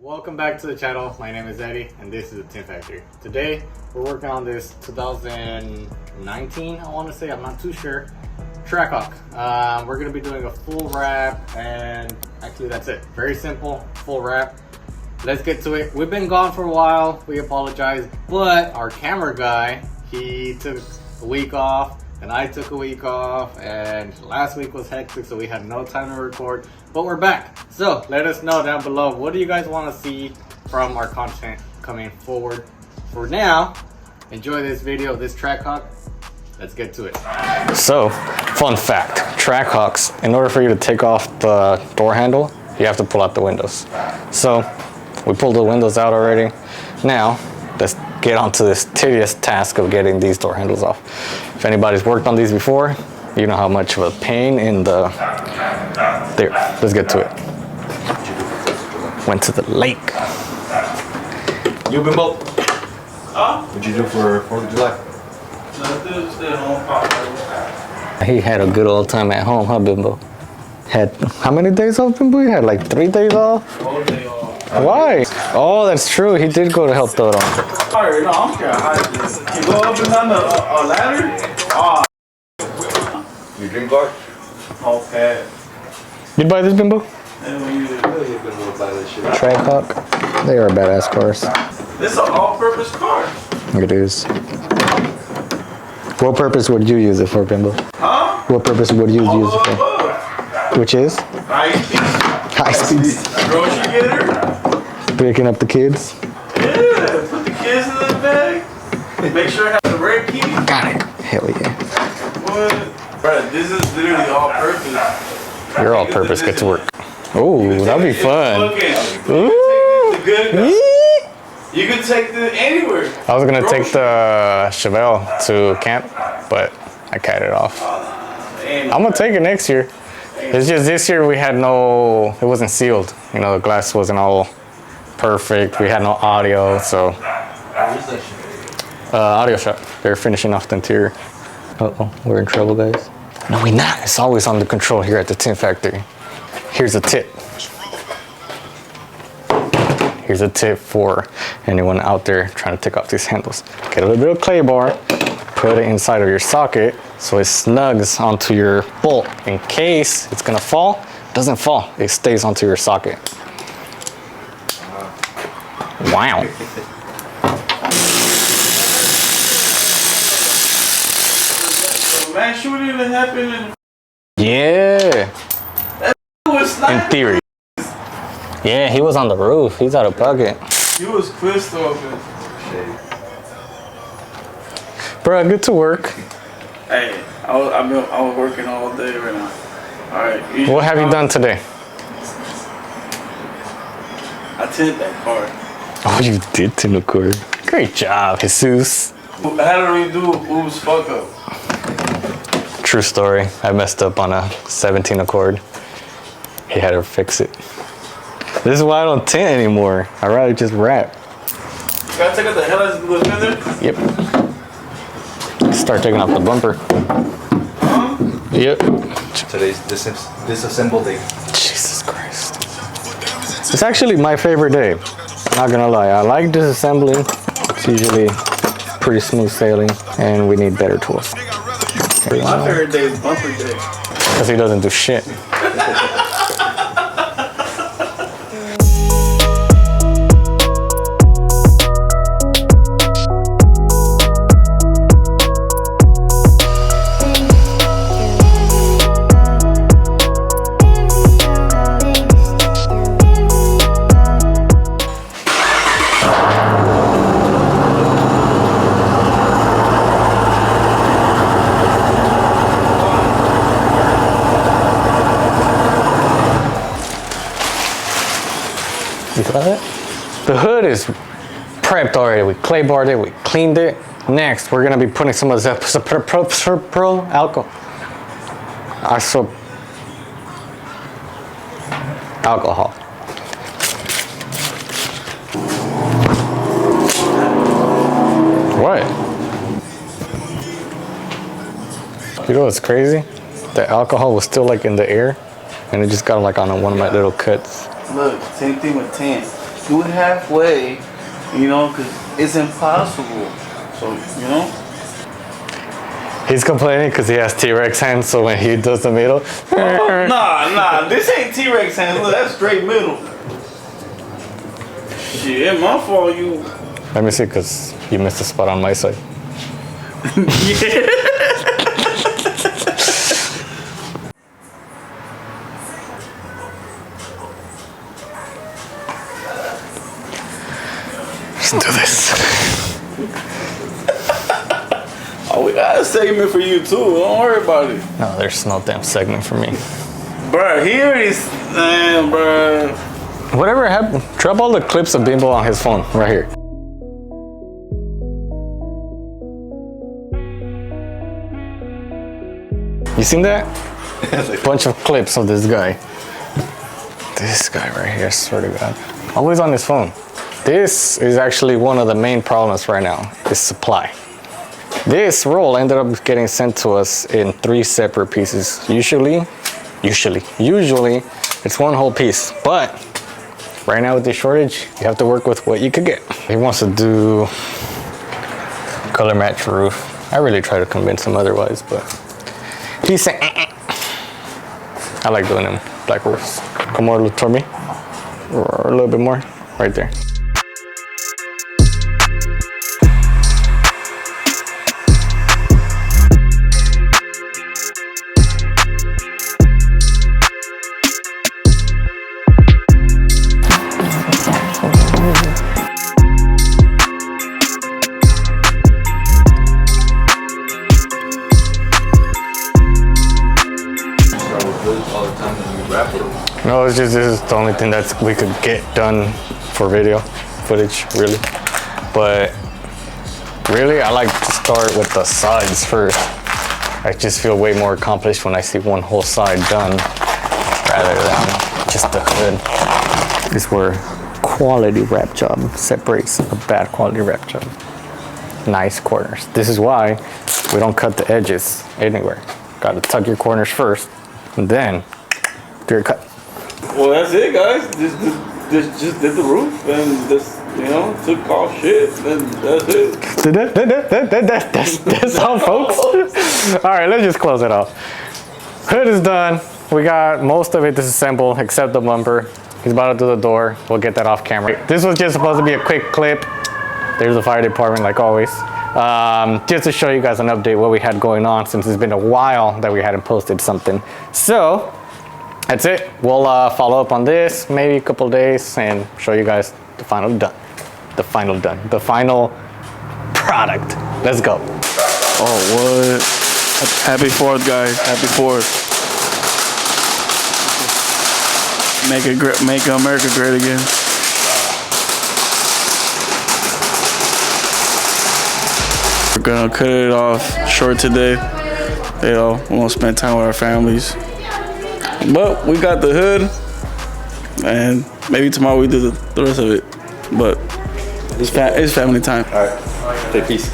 Welcome back to the channel. My name is Eddie and this is the Tint Factory. Today we're working on this 2019, I want to say, I'm not too sure, Trackhawk. We're going to be doing a full wrap, and actually that's it. Very simple, full wrap. Let's get to it. We've been gone for a while, we apologize, but our camera guy, he took a week off and I took a week off, and last week was hectic, so we had no time to record, but we're back. So let us know down below, what do you guys want to see from our content coming forward. For now, enjoy this video, this Trackhawk. Let's get to it. So, fun fact, Trackhawks, in order for you to take off the door handle, you have to pull out the windows. So, we pulled the windows out already. Now, let's get onto this tedious task of getting these door handles off. If anybody's worked on these before, you know how much of a pain in the... There, let's get to it. Went to the lake. You Bimbo? Huh? What'd you do for 4th of July? Nothing, stay home, pop. He had a good old time at home, huh, Bimbo? Had how many days off, Bimbo? He had like 3 days off? All day off. Why? Oh, that's true. He did go to help throw it on. Sorry, no, I'm scared of heights. You go up and down a ladder? Ah. Your dream car? Okay. You buy this, Bimbo? And when you, Trackhawk. They are badass cars. this is an all-purpose car. It is. What purpose would you use it for, Bimbo? Huh? What purpose would you All use it for? above. Which is? High speed. High speeds. Grocery getter. Picking up the kids. Yeah, put the kids in the bag. Make sure I have the red key. Got it. Hell yeah. What? Bruh, this is literally all-purpose. Your all-purpose. Get to work. Oh, that'd be fun. Ooh. The good guy. You can take the anywhere. I was gonna take the Chevelle to camp, but I cut it off. I'm gonna take it next year. It's just this year we had no, it wasn't sealed. You know, the glass wasn't all perfect. We had no audio, so. Audio shop. They're finishing off the interior. Uh-oh, we're in trouble, guys. No, we're not. It's always under control here at the Tint Factory. Here's a tip. Here's a tip for anyone out there trying to take off these handles. Get a little bit of clay bar, put it inside of your socket so it snugs onto your bolt. In case it's gonna fall, it doesn't fall, it stays onto your socket. Wow. Mass shooting that happened in Yeah, was in theory. Yeah, he was on the roof. He's out of pocket. You was pissed off. Bro, good to work. Hey, I was working all day right now. All right. What have you done today? I tinted that car. Oh, you did tint the car. Great job, Jesus. How did we do Oops fuck up? True story. I messed up on a 17 Accord. He had to fix it. This is why I don't tint anymore. I'd rather just wrap. You gotta take out the headlights and the fender? Yep. Start taking off the bumper. Yep. Today's disassemble day. Jesus Christ. It's actually my favorite day. Not gonna lie. I like disassembling. It's usually pretty smooth sailing, and we need better tools. My favorite day is bumper day. Because he doesn't do shit. You got it? The hood is prepped already. We clay barred it, we cleaned it. Next, we're gonna be putting some of the alcohol. What? You know what's crazy? The alcohol was still like in the air, and it just got like on one of my little cuts. Look, same thing with tan. do it halfway, you know, because it's impossible. So, you know. He's complaining because he has T-Rex hands, so when he does the middle. Nah, this ain't T-Rex hands. Look, that's straight middle. Shit, my fault. You. Let me see, because you missed a spot on my side. Yeah. Let's do this. Oh, we got a segment for you too. Don't worry about it. No, there's no damn segment for me. Bruh, here it is. Man, bruh. Whatever happened, drop all the clips of Bimbo on his phone right here. You seen that? Bunch of clips of this guy. This guy right here, I swear to God. Always on his phone. This is actually one of the main problems right now, is supply. This roll ended up getting sent to us in 3 separate pieces. Usually, it's one whole piece. But right now with this shortage, you have to work with what you could get. He wants to do color match roof. I really try to convince him otherwise, but he's saying, I like doing them black roofs. Come more toward me, or a little bit more, right there. No, it's just, this is the only thing that we could get done for video footage, really. But really, I like to start with the sides first. I just feel way more accomplished when I see one whole side done rather than just the hood. This is where quality wrap job separates a bad quality wrap job. Nice corners. This is why we don't cut the edges anywhere. Gotta tuck your corners first, and then do your cut. Well, that's it, guys. Just did the roof and just, you know, took off shit, and that's it. That's all, folks. All right, let's just close it off. Hood is done. We got most of it disassembled except the bumper. He's about to do the door. We'll get that off camera. This was just supposed to be a quick clip. There's the fire department, like always. Just to show you guys an update what we had going on, since it's been a while that we hadn't posted something. So that's it. We'll follow up on this maybe a couple days and show you guys the final done. The final product. Let's go. Oh, what? Happy 4th, guys. Happy 4th. Make America great again. We're gonna cut it off short today. You know, we won't spend time with our families. But we got the hood, and maybe tomorrow we do the rest of it. But it's family time. All right. Take peace.